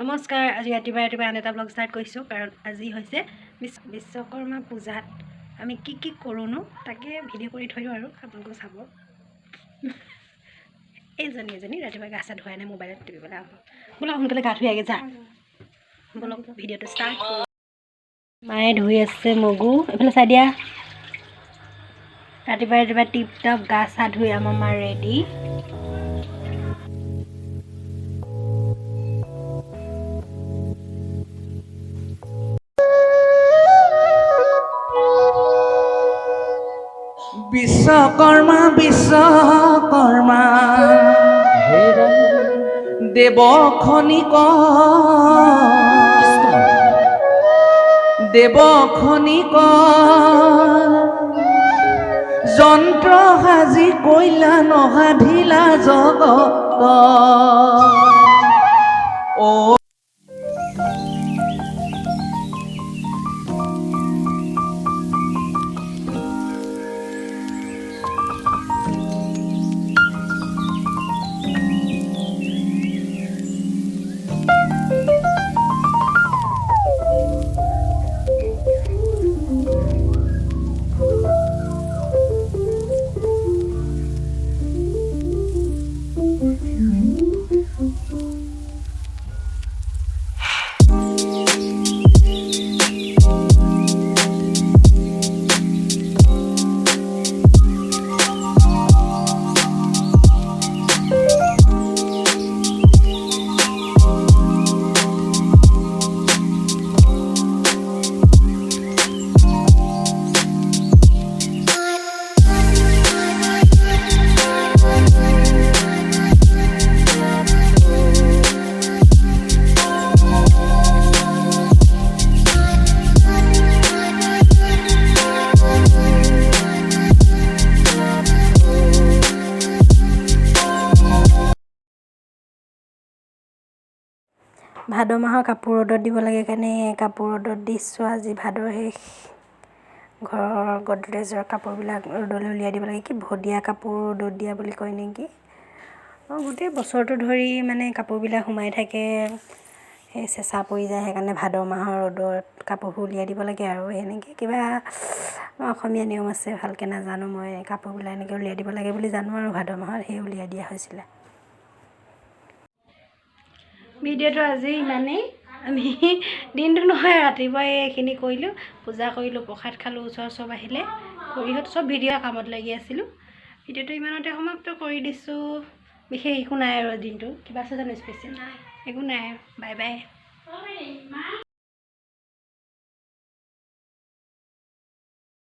নমস্কাৰ। আজি ৰাতিপুৱা আন এটা ব্লগ ষ্টাৰ্ট কৰিছোঁ, কাৰণ আজি হৈছে বিশ্বকৰ্মা পূজাত আমি কি কৰোঁনো তাকে ভিডিঅ' কৰি থৈ দিওঁ আৰু আপোনালোকে চাব। এজনী ৰাতিপুৱা গা চা ধুৱাই নাই, মোবাইলত টিপিবলৈ আৰম্ভ। বোলক সোনকালে গা ধুই আগে যা, বোলক ভিডিঅ'টো ষ্টাৰ্ট কৰোঁ। মায়ে ধুই আছে মগু, এইফালে চাই দিয়া। ৰাতিপুৱা টিপ টপ গা চা ধুই আমাৰ মা ৰেডি। বিশ্বকৰ্মা বিশ্বকৰ্মা দেৱ খনিক যন্ত্ৰ সাজি কইলা নসাধিলা জগত অ ভাদ মাহৰ কাপোৰ ৰ'দত দিব লাগে কাৰণে কাপোৰ ৰ'দত দিছোঁ। আজি ভাদৰ শেষ, ঘৰৰ গডৰেজৰ কাপোৰবিলাক ৰ'দলৈ উলিয়াই দিব লাগে। কি ভদিয়া কাপোৰ ৰ'দত দিয়া বুলি কয় নেকি। গোটেই বছৰটো ধৰি মানে কাপোৰবিলাক সোমাই থাকে, সেই চেঁচা পৰি যায়, সেইকাৰণে ভাদ মাহৰ ৰ'দত কাপোৰবোৰ উলিয়াই দিব লাগে আৰু এনেকৈ কিবা অসমীয়া নিয়ম আছে, ভালকৈ নাজানো মই। কাপোৰবিলাক এনেকৈ উলিয়াই দিব লাগে বুলি জানো আৰু ভাদ মাহত সেই উলিয়াই দিয়া হৈছিলে। ভিডিঅ'টো আজি ইমানেই। আমি দিনটো নহয়, ৰাতিপুৱাই এইখিনি কৰিলোঁ, পূজা কৰিলোঁ, প্ৰসাদ খালোঁ, ওচৰ চব আহিলে, খুৰীহঁত চব ভিডিঅ' কামত লাগি আছিলোঁ। ভিডিঅ'টো ইমানতে সমাপ্ত কৰি দিছোঁ। বিশেষ একো নাই আৰু দিনটো। কিবা আছে জানো স্পেচিয়েল? একো নাই। Bye bye.